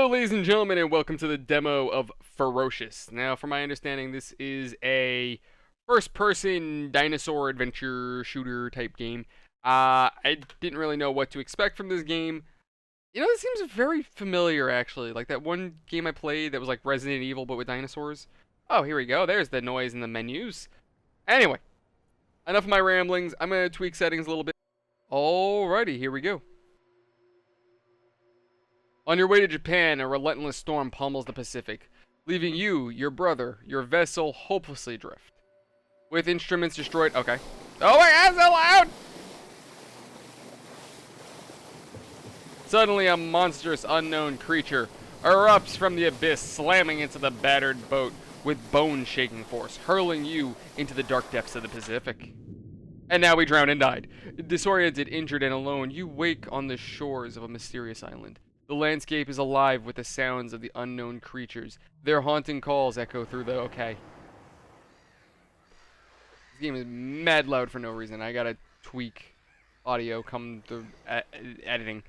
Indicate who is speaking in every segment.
Speaker 1: Hello, ladies and gentlemen, and welcome to the demo of Ferocious. Now, from my understanding, this is a first-person dinosaur adventure shooter type game. I didn't really know what to expect from this game. You know, this seems very familiar, actually. Like that one game I played that was like Resident Evil, but with dinosaurs. Oh, here we go. There's the noise in the menus. Anyway, enough of my ramblings. I'm going to tweak settings a little bit. Alrighty, here we go. On your way to Japan, a relentless storm pummels the Pacific, leaving you, your brother, your vessel hopelessly adrift. With instruments destroyed. Okay. Oh my god, so loud! Suddenly, a monstrous unknown creature erupts from the abyss, slamming into the battered boat with bone-shaking force, hurling you into the dark depths of the Pacific. And now we drowned and died. Disoriented, injured, and alone, you wake on the shores of a mysterious island. The landscape is alive with the sounds of the unknown creatures. Their haunting calls echo through the... Okay. This game is mad loud for no reason. I gotta tweak audio come to editing.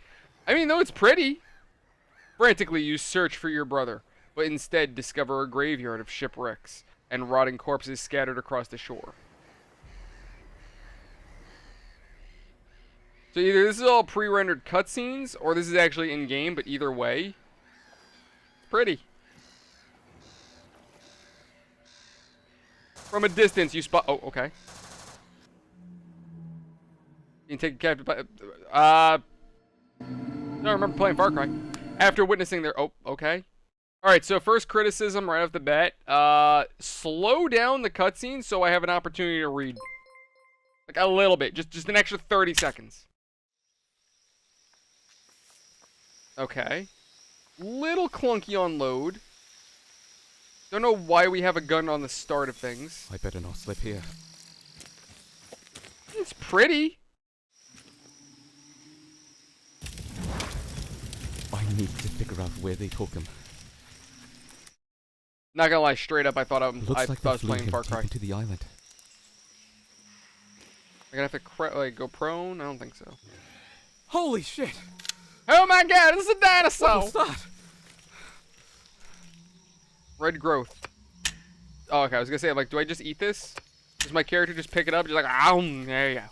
Speaker 1: I mean, though it's pretty. Frantically, you search for your brother, but instead discover a graveyard of shipwrecks and rotting corpses scattered across the shore. So either this is all pre-rendered cutscenes, or this is actually in-game, but either way, it's pretty. From a distance, you spot... Oh, okay. You can take a captive... I don't remember playing Far Cry. After witnessing their... Oh, okay. Alright, so first criticism right off the bat. Slow down the cutscenes so I have an opportunity to read. Like, a little bit. Just an extra 30 seconds. Okay. Little clunky on load. Don't know why we have a gun on the start of things.
Speaker 2: I better not slip here.
Speaker 1: It's pretty.
Speaker 2: I need to figure out where they took him.
Speaker 1: Not gonna lie, straight up, I thought I was
Speaker 2: flew
Speaker 1: playing
Speaker 2: him
Speaker 1: Far
Speaker 2: deep
Speaker 1: Cry.
Speaker 2: into the island.
Speaker 1: I'm gonna have to like go prone. I don't think so.
Speaker 2: Holy shit!
Speaker 1: Oh my god, this is a dinosaur!
Speaker 2: What was that?
Speaker 1: Red growth. Oh, okay, I was gonna say, like, do I just eat this? Does my character just pick it up? Just like, there you go.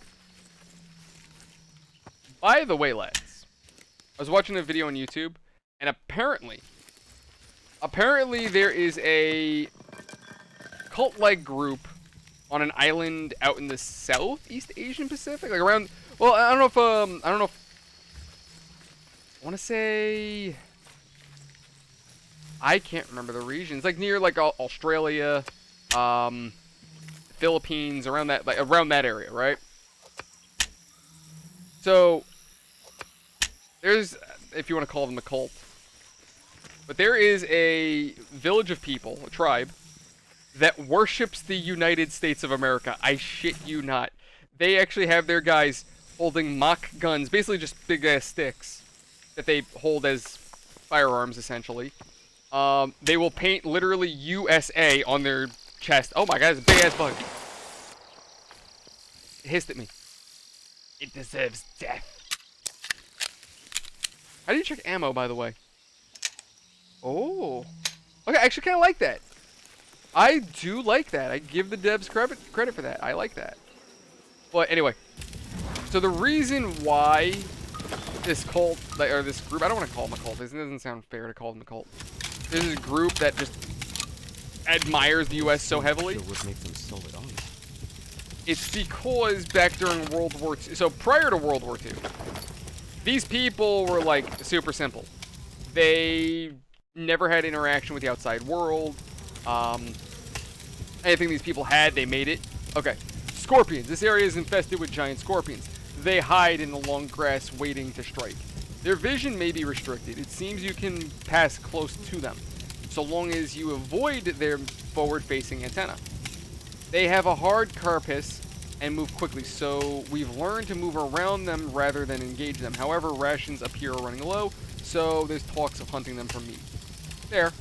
Speaker 1: By the way, lads, I was watching a video on YouTube, and apparently there is a cult-like group on an island out in the Southeast Asian Pacific, like around. Well, I don't know if I want to say, I can't remember the region. It's like near like Australia, Philippines, around that area, right? So there's, if you want to call them a cult, but there is a village of people, a tribe, that worships the United States of America. I shit you not. They actually have their guys holding mock guns, basically just big ass sticks that they hold as firearms, essentially. They will paint literally USA on their chest. Oh my god, it's a big ass bug. It hissed at me. It deserves death. How do you check ammo, by the way? Oh. Okay, I actually kind of like that. I do like that. I give the devs credit for that. I like that. But anyway. So the reason why this cult, or this group, I don't want to call them a cult. This doesn't sound fair to call them a cult. This is a group that just admires the U.S. so heavily.
Speaker 2: Would make them solid on.
Speaker 1: It's because back during World War II, so prior to World War II, these people were like super simple. They never had interaction with the outside world. Anything these people had, they made it. Okay, scorpions. This area is infested with giant scorpions. They hide in the long grass waiting to strike. Their vision may be restricted. It seems you can pass close to them, so long as you avoid their forward-facing antenna. They have a hard carapace and move quickly, so we've learned to move around them rather than engage them. However, rations appear running low, so there's talks of hunting them for meat. There.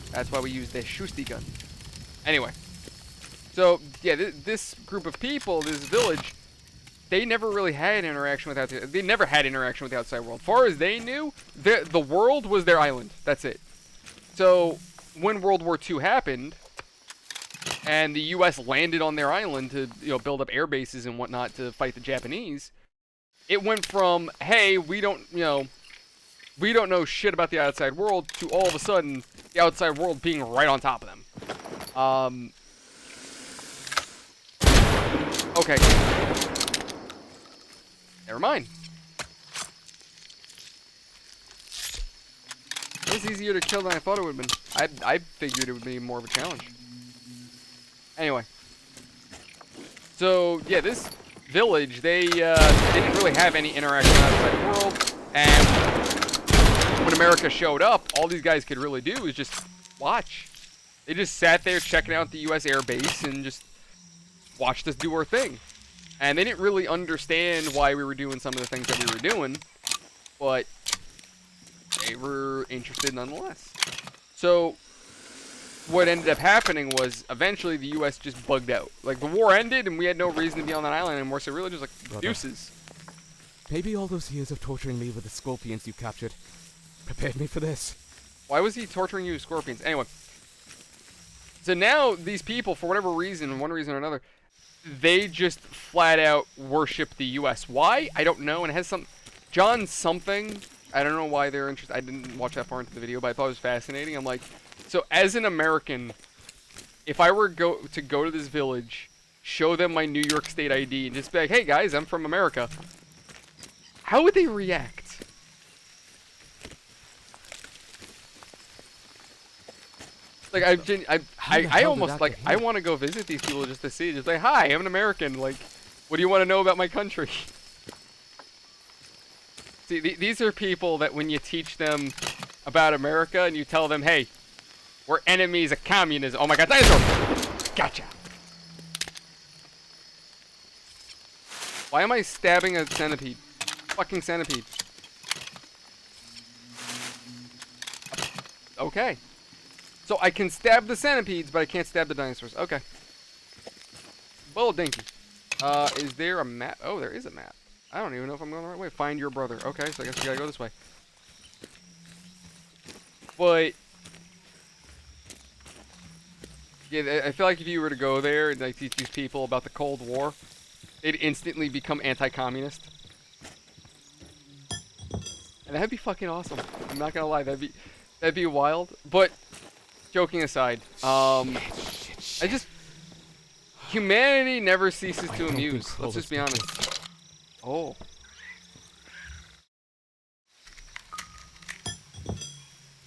Speaker 1: That's why we use the Shusty gun. Anyway. So, yeah, this group of people, this village, they never really had interaction with they never had interaction with the outside world. Far as they knew, the world was their island. That's it. So when World War II happened, and the U.S. landed on their island to build up air bases and whatnot to fight the Japanese, it went from, hey, we don't know shit about the outside world, to all of a sudden the outside world being right on top of them. Okay. Never mind. It was easier to kill than I thought it would have been. I figured it would be more of a challenge. Anyway. So, yeah, this village, they didn't really have any interaction with the outside world. And when America showed up, all these guys could really do was just watch. They just sat there checking out the U.S. air base and just watched us do our thing. And they didn't really understand why we were doing some of the things that we were doing, but they were interested nonetheless. So what ended up happening was eventually the U.S. just bugged out. Like, the war ended and we had no reason to be on that island anymore, so really just like, deuces.
Speaker 2: Maybe all those years of torturing me with the scorpions you captured prepared me for this.
Speaker 1: Why was he torturing you with scorpions? Anyway. So now these people, for whatever reason, one reason or another, they just flat out worship the U.S. Why? I don't know. And it has some John something. I don't know why they're interested. I didn't watch that far into the video, but I thought it was fascinating. I'm like, so as an American, if I were to go to this village, show them my New York State ID, and just be like, hey guys, I'm from America, how would they react? Like, I almost, like, I want to go visit these people just to see. Just like, hi, I'm an American. Like, what do you want to know about my country? See, these are people that when you teach them about America and you tell them, hey, we're enemies of communism. Oh my god, dinosaur! Gotcha! Why am I stabbing a centipede? Fucking centipede. Okay. So I can stab the centipedes, but I can't stab the dinosaurs. Okay. Well, dinky. Is there a map? Oh, there is a map. I don't even know if I'm going the right way. Find your brother. Okay, so I guess we gotta go this way. But yeah, I feel like if you were to go there and like teach these people about the Cold War, they'd instantly become anti-communist. And that'd be fucking awesome. I'm not gonna lie, that'd be wild. But joking aside, humanity never ceases to amuse. Let's just be honest. Oh.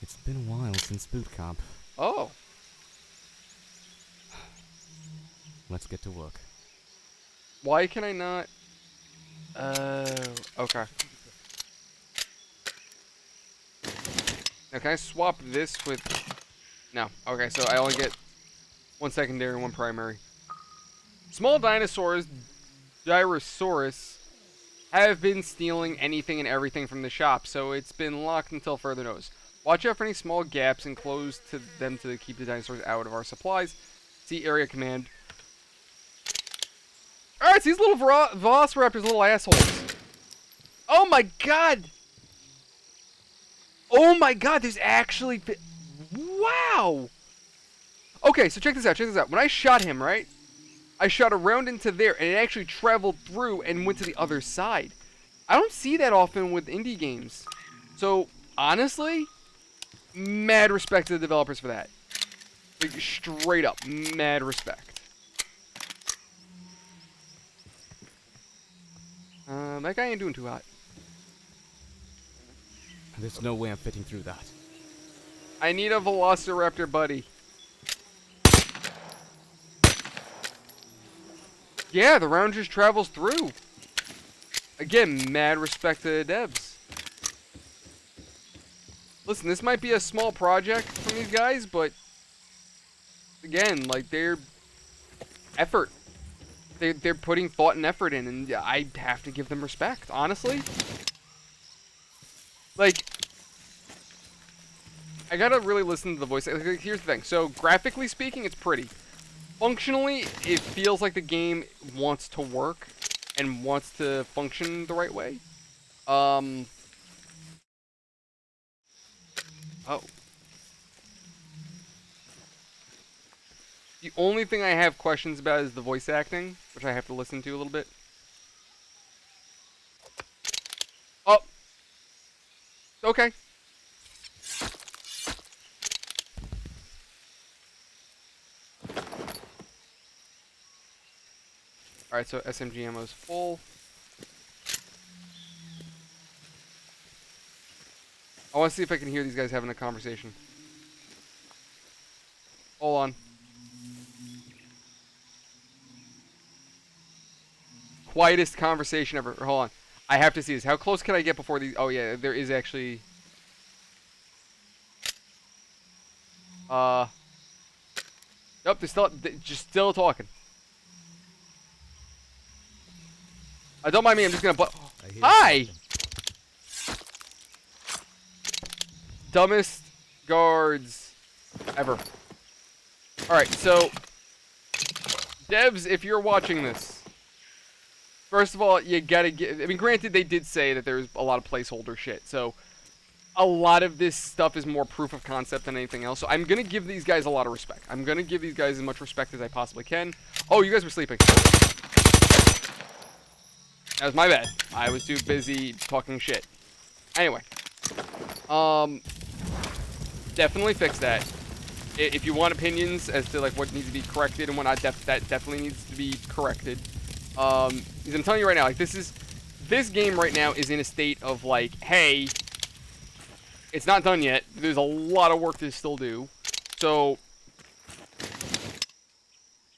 Speaker 2: It's been a while since boot camp.
Speaker 1: Oh.
Speaker 2: Let's get to work.
Speaker 1: Why can I not? Okay. Now, can I swap this with... No. Okay, so I only get one secondary and one primary. Small dinosaurs, Gyrosaurus, have been stealing anything and everything from the shop, so it's been locked until further notice. Watch out for any small gaps and close to them to keep the dinosaurs out of our supplies. See area command. Alright, so these little velociraptors, little assholes. Oh my god! Oh my god, there's actually... Wow! Okay, so check this out, check this out. When I shot him, right? I shot around into there, and it actually traveled through and went to the other side. I don't see that often with indie games. So, honestly, mad respect to the developers for that. Like, straight up, mad respect. That guy ain't doing too hot.
Speaker 2: There's no way I'm fitting through that.
Speaker 1: I need a velociraptor buddy. Yeah, the round just travels through. Again, mad respect to the devs. Listen, this might be a small project from these guys, but again, like, they're effort. They're putting thought and effort in, and I have to give them respect, honestly. Like, I gotta really listen to the voice. Like, here's the thing. So, graphically speaking, it's pretty. Functionally, it feels like the game wants to work. and wants to function the right way. Oh. The only thing I have questions about is the voice acting, which I have to listen to a little bit. Oh. Okay. Alright, so SMG ammo is full. I want to see if I can hear these guys having a conversation. Hold on. Quietest conversation ever. Hold on. I have to see this. How close can I get before these? Oh, yeah, there is actually... Nope, they're just still talking. Don't mind me, I'm just gonna Hi! Dumbest guards ever. Alright, so... Devs, if you're watching this... First of all, you gotta get... I mean, granted, they did say that there's a lot of placeholder shit, so... A lot of this stuff is more proof of concept than anything else, so I'm gonna give these guys a lot of respect. I'm gonna give these guys as much respect as I possibly can. Oh, you guys were sleeping. That was my bad. I was too busy talking shit. Anyway. Definitely fix that. If you want opinions as to like what needs to be corrected and whatnot, that definitely needs to be corrected. Because I'm telling you right now, like this game right now is in a state of like, hey, it's not done yet. There's a lot of work to still do. So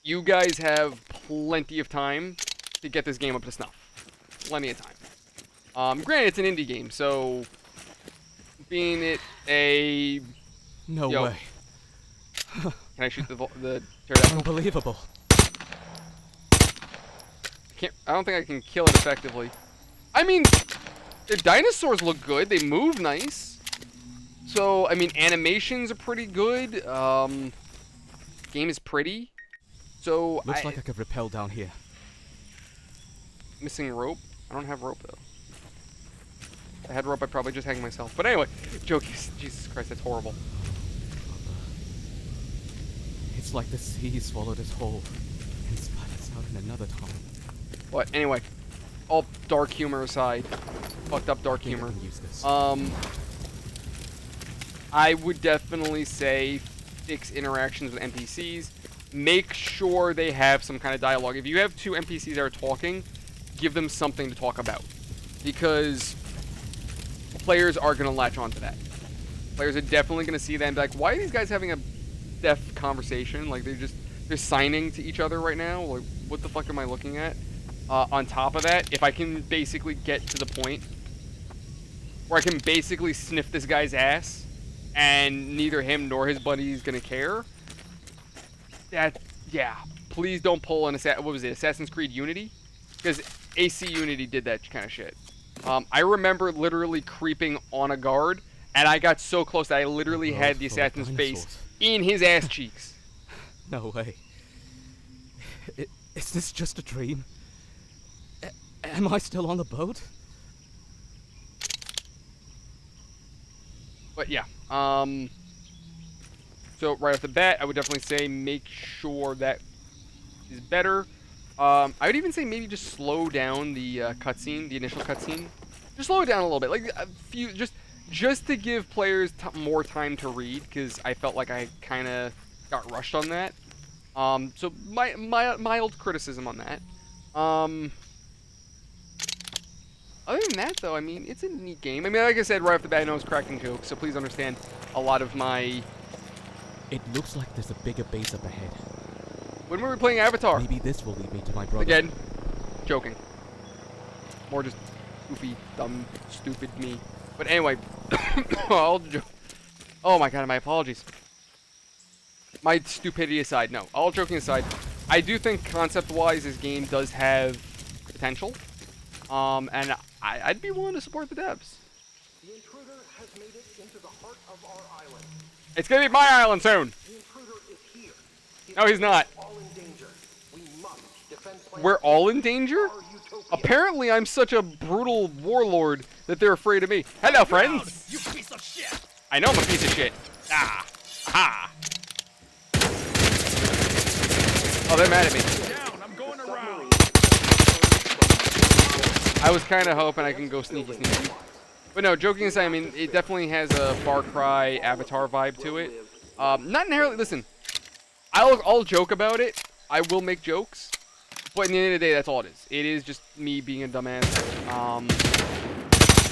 Speaker 1: you guys have plenty of time to get this game up to snuff. Plenty of time. Granted, it's an indie game, so being it a
Speaker 2: No way.
Speaker 1: Can I shoot the pterodactyl?
Speaker 2: Unbelievable.
Speaker 1: I don't think I can kill it effectively. I mean, the dinosaurs look good. They move nice. So, I mean, animations are pretty good. Game is pretty. So,
Speaker 2: looks like I could rappel down here.
Speaker 1: Missing rope? I don't have rope, though. If I had rope, I'd probably just hang myself. But anyway, joke. Jesus Christ, that's horrible.
Speaker 2: It's like the sea swallowed us whole and spat us out in another time.
Speaker 1: What? Anyway, all dark humor aside, fucked up dark humor. I would definitely say fix interactions with NPCs. Make sure they have some kind of dialogue. If you have two NPCs that are talking, give them something to talk about, because players are gonna latch onto that. Players are definitely gonna see that and be like, "Why are these guys having a deaf conversation? Like they're signing to each other right now. Like, what the fuck am I looking at?" On top of that, if I can basically get to the point where I can basically sniff this guy's ass, and neither him nor his buddy is gonna care, yeah, please don't pull an what was it, Assassin's Creed Unity? Because AC Unity did that kind of shit. I remember literally creeping on a guard, and I got so close that I literally had the assassin's face in his ass cheeks.
Speaker 2: No way. Is this just a dream? Am I still on the boat?
Speaker 1: But yeah, so right off the bat, I would definitely say make sure that is better. I would even say maybe just slow down the cutscene, the initial cutscene. Just slow it down a little bit, like a few, just to give players more time to read, because I felt like I kind of got rushed on that. So mild criticism on that. Other than that, though, I mean, it's a neat game. I mean, like I said, right off the bat, I know it's cracking jokes, so please understand a lot of my...
Speaker 2: It looks like there's a bigger base up ahead.
Speaker 1: When were we playing Avatar?
Speaker 2: Maybe this will lead me to my brother.
Speaker 1: Again, joking. More just goofy, dumb, stupid me. But anyway, oh my god, my apologies. My stupidity aside, no. All joking aside, I do think concept-wise this game does have potential. And I'd be willing to support the devs.
Speaker 3: The intruder has made it into the heart of our island.
Speaker 1: It's gonna be my island soon.
Speaker 3: The intruder is here.
Speaker 1: No, he's not.
Speaker 3: All in danger. We must defend
Speaker 1: We're all in danger?
Speaker 3: our utopia.
Speaker 1: Apparently, I'm such a brutal warlord that they're afraid of me. Hello, friends.
Speaker 4: You piece of shit!
Speaker 1: I know I'm a piece of shit. Ah. Ha. Oh, they're mad at me.
Speaker 4: Down, I'm going around.
Speaker 1: I was kind of hoping I can go sneaky sneaky. But no, joking aside, I mean, it definitely has a Far Cry Avatar vibe to it. Not inherently, listen, I'll joke about it. I will make jokes. But at the end of the day, that's all it is. It is just me being a dumbass. I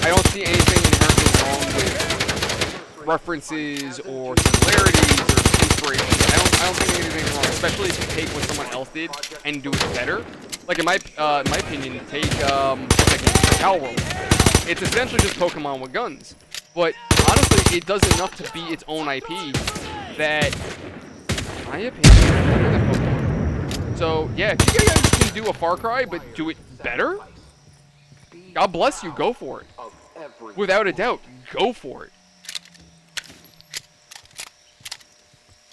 Speaker 1: don't see anything inherently wrong with references or similarities or inspirations. I don't think anything's wrong, especially if you take what someone else did and do it better. Like in my opinion, take Tech-Nickal World. It's essentially just Pokemon with guns, but honestly, it does enough to be its own IP that, in my opinion, it's better than Pokemon. So yeah, if you guys can do a Far Cry but do it better, God bless you, go for it. Without a doubt, go for it.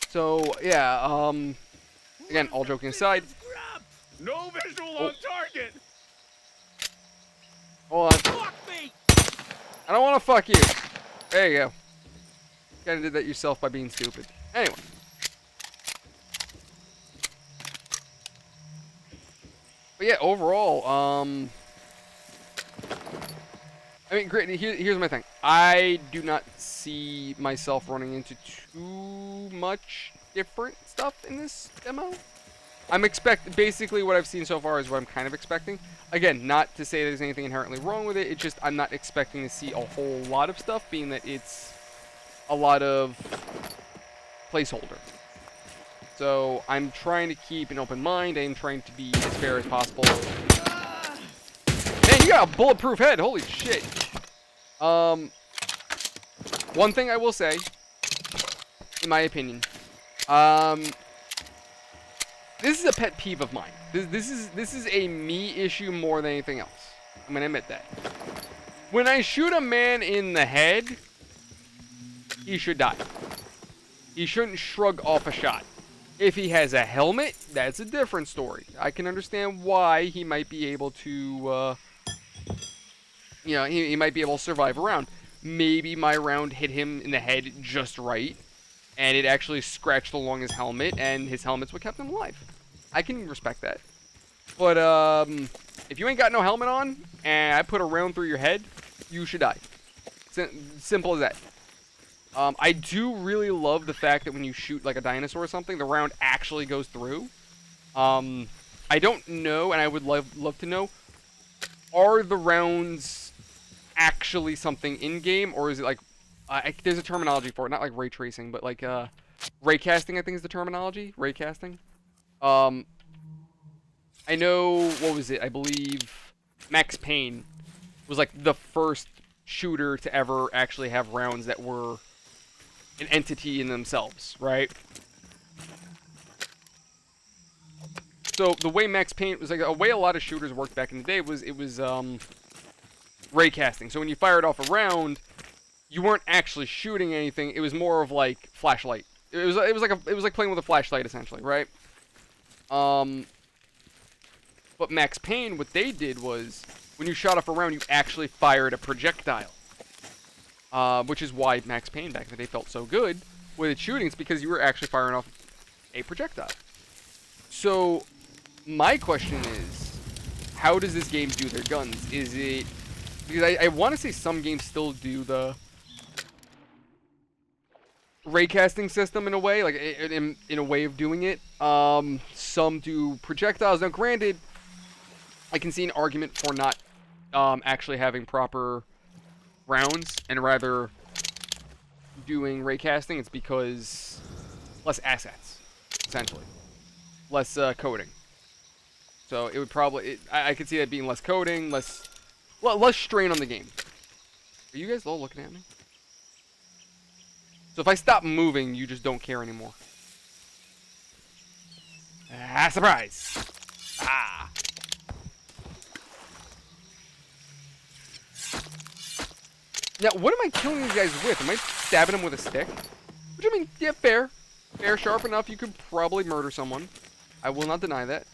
Speaker 1: So yeah, again, all joking aside.
Speaker 4: No visual on target.
Speaker 1: Hold on.
Speaker 4: Fuck me.
Speaker 1: I don't want to fuck you. There you go. Kinda did that yourself by being stupid. Anyway. But yeah, overall, I mean, great. Here's my thing. I do not see myself running into too much different stuff in this demo. Basically what I've seen so far is what I'm kind of expecting. Again, not to say there's anything inherently wrong with it. It's just I'm not expecting to see a whole lot of stuff, being that it's a lot of placeholder. So I'm trying to keep an open mind. I'm trying to be as fair as possible. Man, you got a bulletproof head. Holy shit. One thing I will say, in my opinion, this is a pet peeve of mine. This is a me issue more than anything else. I'm gonna admit that. When I shoot a man in the head, he should die. He shouldn't shrug off a shot. If he has a helmet, that's a different story. I can understand why he might be able to, he might be able to survive a round. Maybe my round hit him in the head just right, and it actually scratched along his helmet, and his helmet's what kept him alive. I can respect that. But, if you ain't got no helmet on, and I put a round through your head, you should die. Simple as that. I do really love the fact that when you shoot like a dinosaur or something, the round actually goes through. I don't know, and I would love to know, are the rounds actually something in-game, or is it like, there's a terminology for it, not like ray tracing, but like, raycasting, I think is the terminology, raycasting. I know, what was it, I believe Max Payne was like the first shooter to ever actually have rounds that were an entity in themselves, right? So the way Max Payne was like, a way a lot of shooters worked back in the day was raycasting. So when you fired off a round, you weren't actually shooting anything. It was more of like flashlight. It was like playing with a flashlight essentially, right? But Max Payne, what they did was when you shot off a round, you actually fired a projectile. Which is why Max Payne back in the day felt so good with its shootings, because you were actually firing off a projectile. So my question is, how does this game do their guns? Is it, because I want to say some games still do the raycasting system in a way, like in a way of doing it. Some do projectiles. Now granted, I can see an argument for not actually having proper rounds and rather doing raycasting. It's because less assets, essentially, less coding. So it would probably, I could see that being less coding, less strain on the game. Are you guys all looking at me? So if I stop moving, you just don't care anymore. Ah, surprise! Ah. Now, what am I killing these guys with? Am I stabbing them with a stick? Which, I mean, yeah, fair. Fair, sharp enough, you could probably murder someone. I will not deny that.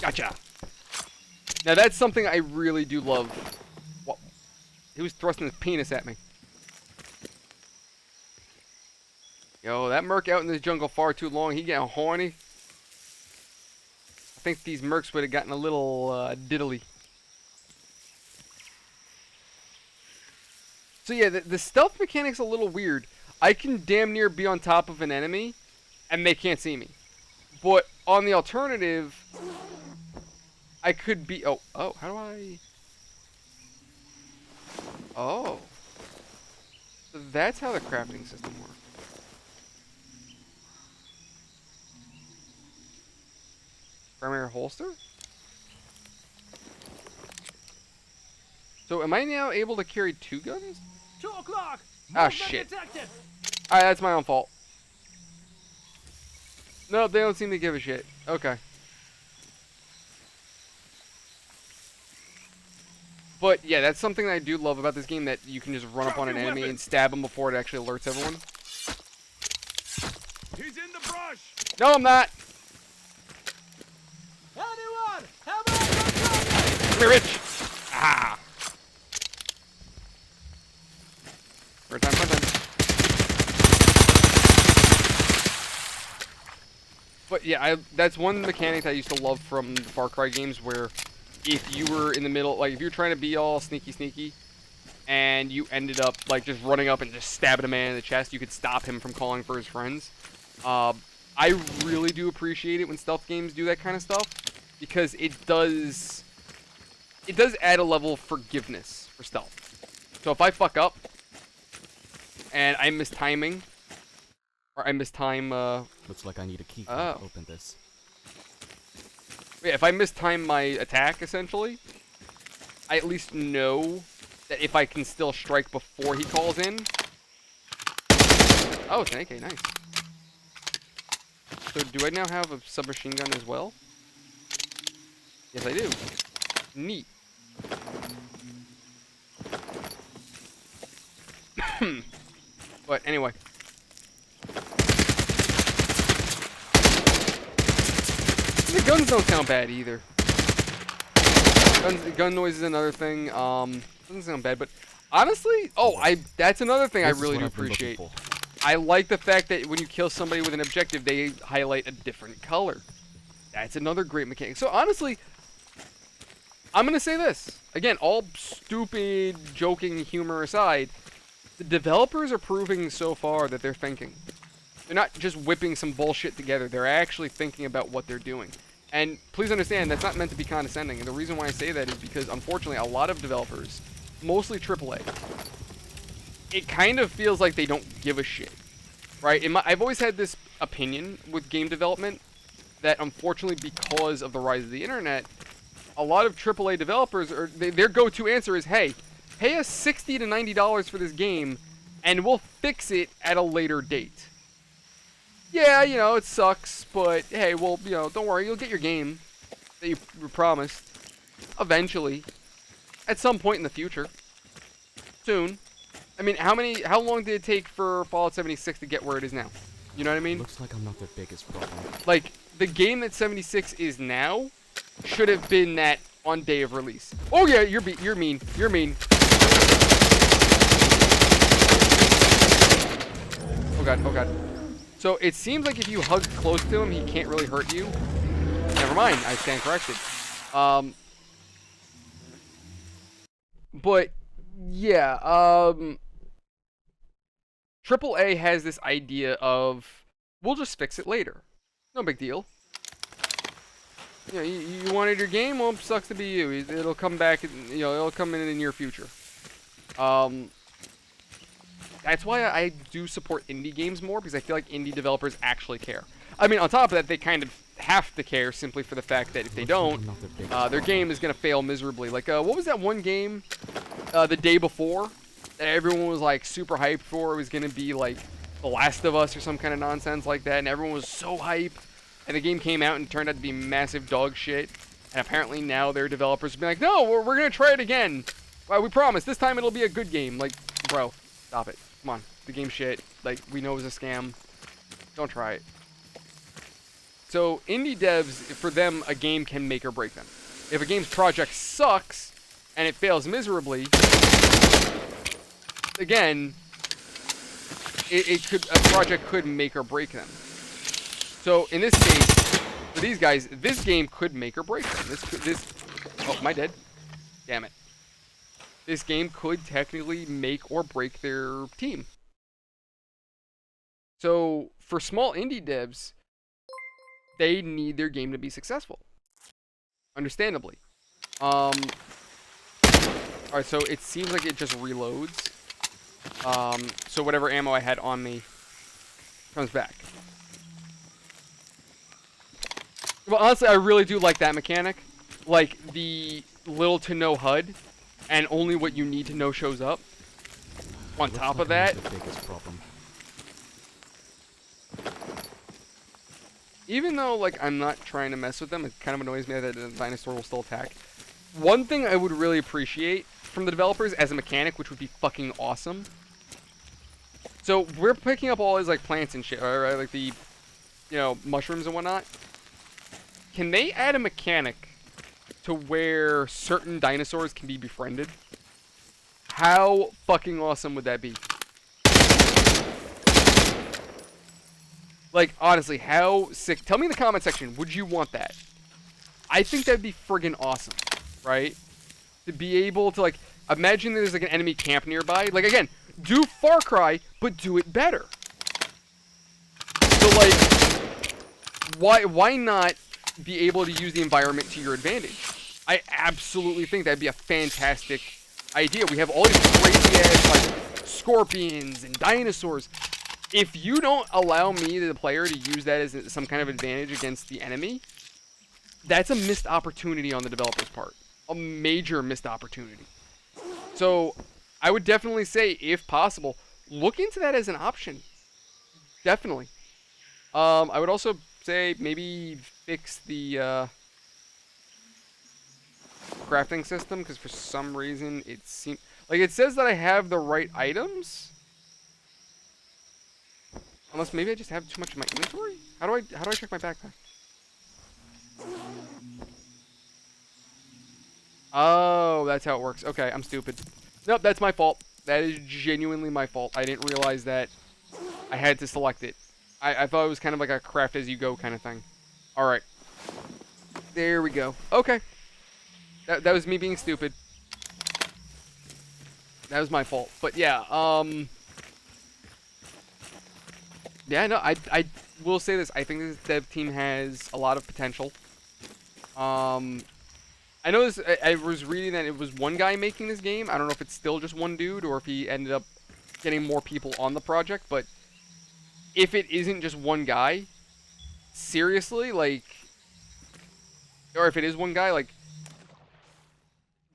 Speaker 1: Gotcha. Now that's something I really do love. What? He was thrusting his penis at me. Yo, that merc out in this jungle far too long. He getting horny. I think these mercs would have gotten a little diddly. So yeah, the stealth mechanic's a little weird. I can damn near be on top of an enemy, and they can't see me. But on the alternative, I could be... Oh, how do I... Oh. So that's how the crafting system works. Primary holster? So am I now able to carry 2 guns?
Speaker 5: 2 o'clock.
Speaker 1: Ah, shit.
Speaker 5: Detected.
Speaker 1: Alright, that's my own fault. No, they don't seem to give a shit. Okay. But yeah, that's something that I do love about this game, that you can just run up on an enemy and stab them before it actually alerts everyone.
Speaker 4: He's in the brush.
Speaker 1: No, I'm not.
Speaker 5: Anyone? Have a good
Speaker 1: Come here, Rich. Ah. First time, first time. But yeah, that's one mechanic that I used to love from the Far Cry games, where if you were in the middle, like if you're trying to be all sneaky, and you ended up like just running up and just stabbing a man in the chest, you could stop him from calling for his friends. I really do appreciate it when stealth games do that kind of stuff, because it does add a level of forgiveness for stealth. So if I fuck up and I miss timing, or I miss time,
Speaker 2: Looks like I need a key card to open this.
Speaker 1: yeah, if I mistime my attack, essentially, I at least know that if I can still strike before he calls in. Oh, it's an AK, nice. So do I now have a submachine gun as well? Yes, I do. Neat. But anyway. The guns don't sound bad either. Gun noise is another thing. Doesn't sound bad, but honestly, that's another thing I really do appreciate. I like the fact that when you kill somebody with an objective, they highlight a different color. That's another great mechanic. So honestly, I'm gonna say this again, all stupid, joking humor aside. The developers are proving so far that they're thinking. They're not just whipping some bullshit together. They're actually thinking about what they're doing. And please understand, that's not meant to be condescending. And the reason why I say that is because, unfortunately, a lot of developers, mostly AAA, it kind of feels like they don't give a shit, right? I've always had this opinion with game development that, unfortunately, because of the rise of the internet, a lot of AAA developers, their go-to answer is, hey, pay us $60 to $90 for this game, and we'll fix it at a later date. Yeah, you know, it sucks, but hey, well, you know, don't worry, you'll get your game that you were promised. Eventually. At some point in the future. Soon. I mean, how long did it take for Fallout 76 to get where it is now? You know what I mean?
Speaker 2: Looks like I'm not their biggest problem.
Speaker 1: Like, the game that 76 is now should have been that on day of release. Oh yeah, you're mean. You're mean. Oh god, oh god. So it seems like if you hug close to him, he can't really hurt you. Never mind, I stand corrected. But yeah, AAA has this idea of, we'll just fix it later. No big deal. You know, you wanted your game? Well, sucks to be you. It'll come back, you know, it'll come in the near future. That's why I do support indie games more, because I feel like indie developers actually care. I mean, on top of that, they kind of have to care simply for the fact that if they don't, their game is going to fail miserably. Like, what was that one game the day before that everyone was, like, super hyped for? It was going to be, like, The Last of Us or some kind of nonsense like that, and everyone was so hyped. And the game came out and turned out to be massive dog shit. And apparently now their developers will be like, no, we're going to try it again. Well, we promise. This time it'll be a good game. Like, bro, stop it. Come on. The game's shit. Like, we know it was a scam. Don't try it. So indie devs, for them, a game can make or break them. If a game's project sucks and it fails miserably, again, a project could make or break them. So in this case, for these guys, this game could make or break them. Oh, am I dead? Damn it. This game could technically make or break their team. So for small indie devs, they need their game to be successful. Understandably. Alright, so it seems like it just reloads. So whatever ammo I had on me comes back. Well, honestly, I really do like that mechanic. Like, the little to no HUD, and only what you need to know shows up. On top of that,
Speaker 2: the biggest problem.
Speaker 1: Even though, like, I'm not trying to mess with them, it kind of annoys me that the dinosaur will still attack. One thing I would really appreciate from the developers as a mechanic, which would be fucking awesome. So, we're picking up all these, like, plants and shit, right? Like the, mushrooms and whatnot. Can they add a mechanic to where certain dinosaurs can be befriended? How fucking awesome would that be? Like, honestly, how sick. Tell me in the comment section, would you want that? I think that'd be friggin' awesome, right? To be able to, like, imagine there's, like, an enemy camp nearby. Like, again, do Far Cry, but do it better. So, like, why not be able to use the environment to your advantage? I absolutely think that'd be a fantastic idea. We have all these crazy-ass, like, scorpions and dinosaurs. If you don't allow me, the player, to use that as some kind of advantage against the enemy, that's a missed opportunity on the developer's part. A major missed opportunity. So, I would definitely say, if possible, look into that as an option. Definitely. I would also say maybe fix the crafting system, because for some reason it seems like it says that I have the right items. Unless maybe I just have too much in my inventory? How do I check my backpack? Oh, that's how it works. Okay, I'm stupid. Nope, that's my fault. That is genuinely my fault. I didn't realize that I had to select it. I thought it was kind of like a craft as you go kind of thing. Alright. There we go. Okay. That was me being stupid. That was my fault. But yeah, yeah, no, I will say this. I think this dev team has a lot of potential. I know this. I was reading that it was one guy making this game. I don't know if it's still just one dude or if he ended up getting more people on the project. But if it isn't just one guy, seriously, like, or if it is one guy, like,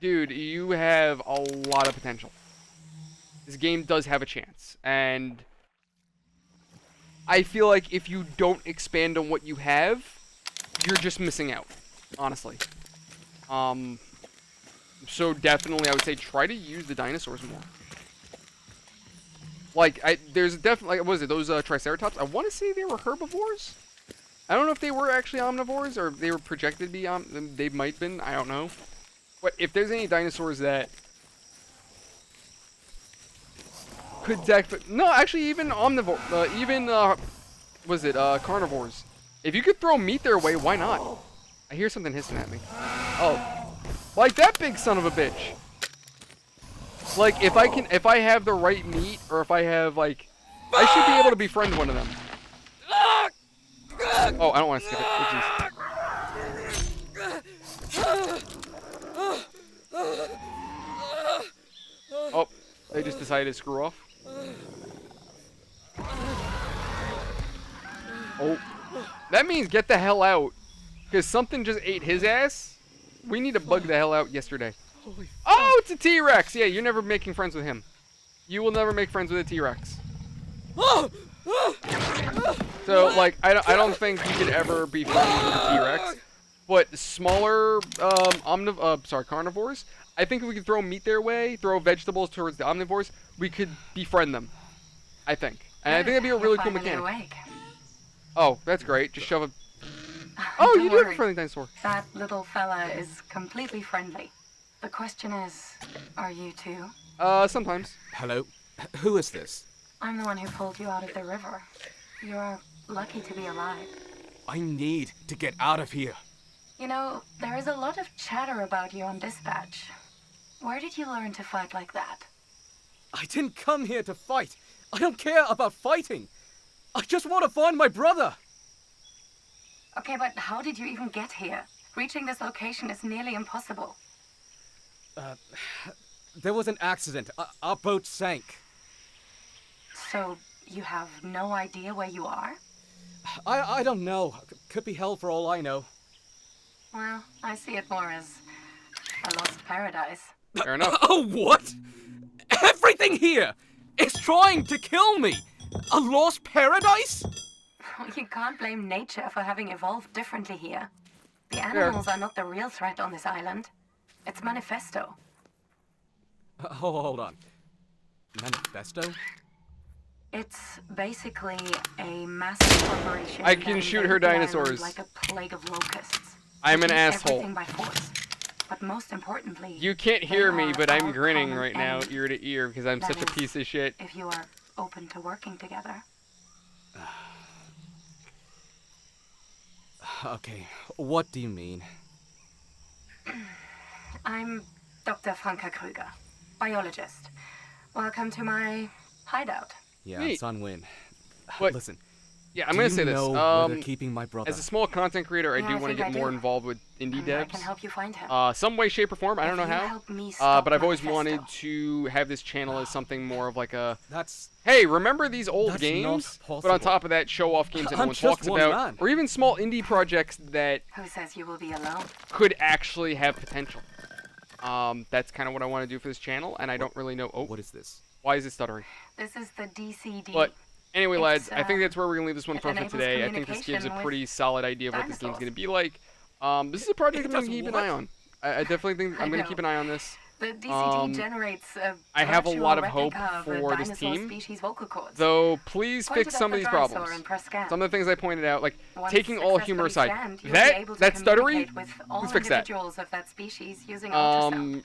Speaker 1: dude, you have a lot of potential. This game does have a chance, and I feel like if you don't expand on what you have, you're just missing out, honestly. So definitely I would say try to use the dinosaurs more. Like, there's definitely, like, what was it, those Triceratops? I want to say they were herbivores? I don't know if they were actually omnivores, or if they were projected to be, they might have been, I don't know. But if there's any dinosaurs that could no, actually, even omnivore, was it carnivores? If you could throw meat their way, why not? I hear something hissing at me. Oh, like that big son of a bitch. Like, if I have the right meat, or if I have, like, I should be able to befriend one of them. Oh, I don't want to skip it. Oh, oh, they just decided to screw off. Oh, that means get the hell out, because something just ate his ass. We need to bug the hell out yesterday. Oh, it's a T-Rex. Yeah, you're never making friends with him. You will never make friends with a T-Rex. So, like, I don't think you could ever be friends with a T-Rex. But smaller carnivores, I think if we could throw meat their way, throw vegetables towards the omnivores, we could befriend them. I think. And I think that'd be a really cool mechanic. Oh, that's great. Just shove a Oh,
Speaker 6: Don't
Speaker 1: you do have a
Speaker 6: worry.
Speaker 1: friendly dinosaur.
Speaker 6: That little fella is completely friendly. The question is, are you too?
Speaker 1: Sometimes.
Speaker 2: Hello? Who is this?
Speaker 6: I'm the one who pulled you out of the river. You're lucky to be alive.
Speaker 2: I need to get out of here.
Speaker 6: You know, there is a lot of chatter about you on dispatch. Where did you learn to fight like that?
Speaker 2: I didn't come here to fight. I don't care about fighting. I just want to find my brother.
Speaker 6: Okay, but how did you even get here? Reaching this location is nearly impossible.
Speaker 2: There was an accident. Our boat sank.
Speaker 6: So, you have no idea where you are?
Speaker 2: I don't know. Could be hell for all I know.
Speaker 6: Well, I see it more as a lost paradise.
Speaker 1: Fair enough.
Speaker 2: Oh, what? Everything here is trying to kill me. A lost paradise?
Speaker 6: You can't blame nature for having evolved differently here. The animals are not the real threat on this island. It's Manifesto.
Speaker 2: Hold on. Manifesto?
Speaker 6: It's basically a massive corporation.
Speaker 1: I can
Speaker 6: that
Speaker 1: shoot her
Speaker 6: invaded the
Speaker 1: dinosaurs.
Speaker 6: island like a plague of locusts.
Speaker 1: I'm
Speaker 6: They
Speaker 1: an
Speaker 6: do
Speaker 1: asshole.
Speaker 6: Everything by force. But most importantly,
Speaker 1: You can't
Speaker 6: they
Speaker 1: hear me,
Speaker 6: are
Speaker 1: but I'm
Speaker 6: our
Speaker 1: grinning
Speaker 6: common
Speaker 1: right now,
Speaker 6: enemy.
Speaker 1: ear to ear, because I'm
Speaker 6: That
Speaker 1: such a
Speaker 6: is,
Speaker 1: piece of shit.
Speaker 6: if you are open to working together.
Speaker 2: Okay, what do you mean?
Speaker 6: I'm Dr. Franka Krüger, biologist. Welcome to my hideout.
Speaker 2: Yeah,
Speaker 1: Neat.
Speaker 2: Sunwin.
Speaker 1: What-
Speaker 2: Listen,
Speaker 1: Yeah, I'm
Speaker 2: do
Speaker 1: gonna
Speaker 2: you
Speaker 1: say this.
Speaker 2: know where they're keeping my brother?
Speaker 1: As a small content creator, I
Speaker 6: Yeah,
Speaker 1: do
Speaker 6: I
Speaker 1: want to
Speaker 6: think
Speaker 1: get
Speaker 6: I
Speaker 1: more
Speaker 6: do.
Speaker 1: involved with indie
Speaker 6: And I can
Speaker 1: devs.
Speaker 6: help you find him.
Speaker 1: Some way, shape, or form. I don't know
Speaker 6: If you
Speaker 1: how.
Speaker 6: help me stop
Speaker 1: But I've always
Speaker 6: Manifesto.
Speaker 1: wanted to have this channel as something more of like a,
Speaker 2: That's...
Speaker 1: hey, remember these old
Speaker 2: That's
Speaker 1: games?
Speaker 2: not
Speaker 1: But on
Speaker 2: possible.
Speaker 1: top of that, show off games that no
Speaker 2: I'm
Speaker 1: one
Speaker 2: just
Speaker 1: talks
Speaker 2: one
Speaker 1: about,
Speaker 2: man.
Speaker 1: or even small indie projects that
Speaker 6: Who says you will be alone?
Speaker 1: could actually have potential. That's kind of what I want to do for this channel, and I don't really know. Oh,
Speaker 2: What is this?
Speaker 1: why is it stuttering?
Speaker 6: This is the DCD.
Speaker 1: But anyway, lads,
Speaker 6: It's,
Speaker 1: I think that's where we're gonna leave this one
Speaker 6: it
Speaker 1: for
Speaker 6: enables
Speaker 1: today. I think this gives a
Speaker 6: communication
Speaker 1: pretty solid idea of what this game's
Speaker 6: dinosaurs.
Speaker 1: gonna be like. This is a project
Speaker 2: It
Speaker 1: I'm gonna
Speaker 2: does
Speaker 1: keep an
Speaker 2: what?
Speaker 1: eye on. I definitely think
Speaker 6: I
Speaker 1: I'm gonna
Speaker 6: know.
Speaker 1: keep an eye on this.
Speaker 6: The DCD
Speaker 1: um,
Speaker 6: generates a
Speaker 1: I have a
Speaker 6: virtual
Speaker 1: lot of hope
Speaker 6: replica of a
Speaker 1: for this
Speaker 6: dinosaur
Speaker 1: team,
Speaker 6: species vocal cords.
Speaker 1: Though, please
Speaker 6: Point
Speaker 1: fix
Speaker 6: it at
Speaker 1: some of
Speaker 6: the
Speaker 1: these
Speaker 6: dinosaur
Speaker 1: problems.
Speaker 6: and press scan.
Speaker 1: Some of the things I pointed out, like
Speaker 6: Once
Speaker 1: taking all humor
Speaker 6: successfully
Speaker 1: aside,
Speaker 6: scanned, you'll be able to
Speaker 1: that stuttery,
Speaker 6: communicate with all
Speaker 1: let's fix that.
Speaker 6: individuals of that species using ultrasound.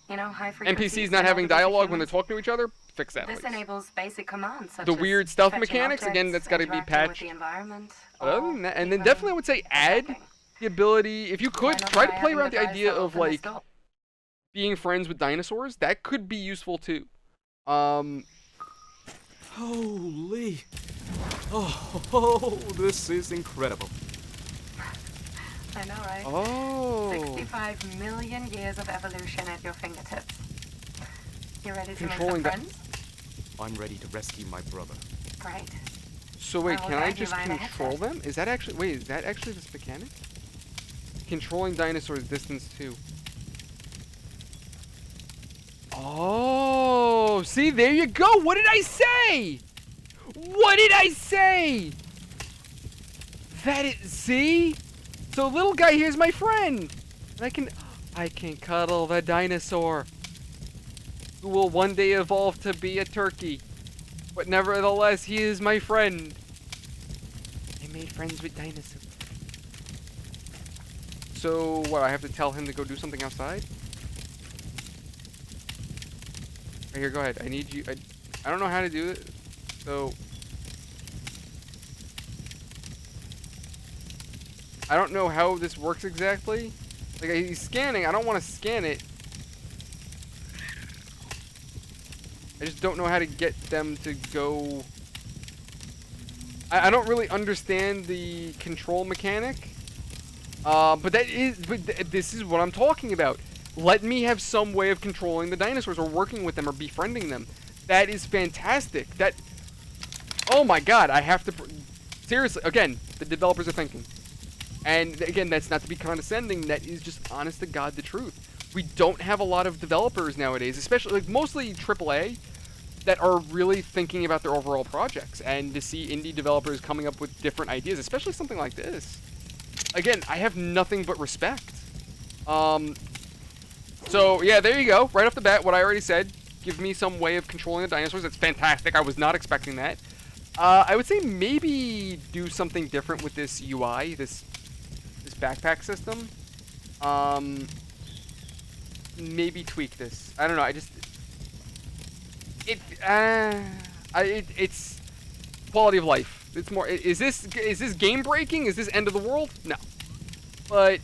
Speaker 6: You know, high frequencies
Speaker 1: NPCs not having
Speaker 6: inaudible to
Speaker 1: dialogue when they're
Speaker 6: humans.
Speaker 1: talking to each other, fix that,
Speaker 6: This
Speaker 1: please.
Speaker 6: enables basic commands such
Speaker 1: The
Speaker 6: as
Speaker 1: weird stealth
Speaker 6: fetching
Speaker 1: mechanics, again,
Speaker 6: objects,
Speaker 1: that's gotta be
Speaker 6: interacting with
Speaker 1: patched.
Speaker 6: the environment,
Speaker 1: But other
Speaker 6: or
Speaker 1: than that, and then
Speaker 6: even
Speaker 1: definitely I would say add
Speaker 6: attacking.
Speaker 1: the ability, if you
Speaker 6: Why
Speaker 1: could,
Speaker 6: not
Speaker 1: try to
Speaker 6: try
Speaker 1: play
Speaker 6: having
Speaker 1: around the
Speaker 6: guys
Speaker 1: idea
Speaker 6: that
Speaker 1: of
Speaker 6: open this
Speaker 1: like
Speaker 6: door?
Speaker 1: being friends with dinosaurs. That could be useful too.
Speaker 2: Holy... Oh, this is incredible.
Speaker 6: I know, right?
Speaker 1: Oh.
Speaker 6: 65 million years of evolution at your fingertips. You ready to
Speaker 1: Controlling
Speaker 6: make
Speaker 1: that-
Speaker 6: some friends?
Speaker 2: I'm ready to rescue my brother.
Speaker 6: Great.
Speaker 1: So wait,
Speaker 6: I will
Speaker 1: can I
Speaker 6: guide you
Speaker 1: just
Speaker 6: via the
Speaker 1: control
Speaker 6: headset.
Speaker 1: them? Is that actually, wait, is that actually this mechanic? Controlling dinosaurs distance 2. Oh, see, there you go. What did I say? What did I say? That is, see? So little guy here's my friend. And I can cuddle the dinosaur, who will one day evolve to be a turkey. But nevertheless, he is my friend. I made friends with dinosaurs. So, what, I have to tell him to go do something outside? Right here, go ahead. I need you. I don't know how to do it. So, I don't know how this works exactly. Like, he's scanning. I don't want to scan it. I just don't know how to get them to go. I don't really understand the control mechanic. But this is what I'm talking about. Let me have some way of controlling the dinosaurs or working with them or befriending them. That is fantastic. Oh my god, I have to, seriously, again, the developers are thinking. And again, that's not to be condescending, that is just honest to god the truth. We don't have a lot of developers nowadays, especially, like, mostly AAA, that are really thinking about their overall projects. And to see indie developers coming up with different ideas, especially something like this. Again, I have nothing but respect. So, yeah, there you go. Right off the bat, what I already said. Give me some way of controlling the dinosaurs. That's fantastic. I was not expecting that. I would say maybe do something different with this UI, this this backpack system. Maybe tweak this. I don't know. It's quality of life. It's more. Is this game breaking? Is this end of the world? No. But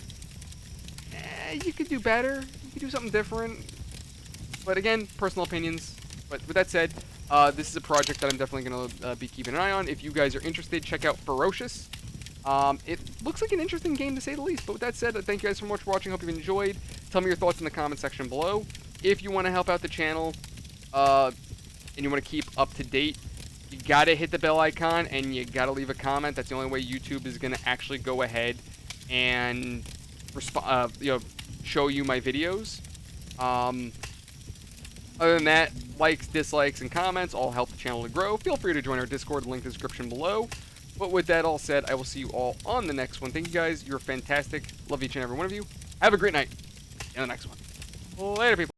Speaker 1: you could do better. You could do something different. But again, personal opinions. But with that said, this is a project that I'm definitely going to be keeping an eye on. If you guys are interested, check out Ferocious. It looks like an interesting game to say the least. But with that said, thank you guys so much for watching. Hope you've enjoyed. Tell me your thoughts in the comment section below. If you want to help out the channel and you want to keep up to date, you got to hit the bell icon and you got to leave a comment. That's the only way YouTube is going to actually go ahead and show you my videos. Other than that, likes, dislikes, and comments all help the channel to grow. Feel free to join our Discord, link in the description below. But with that all said, I will see you all on the next one. Thank you guys. You're fantastic. Love each and every one of you. Have a great night. In the next one. Later, people.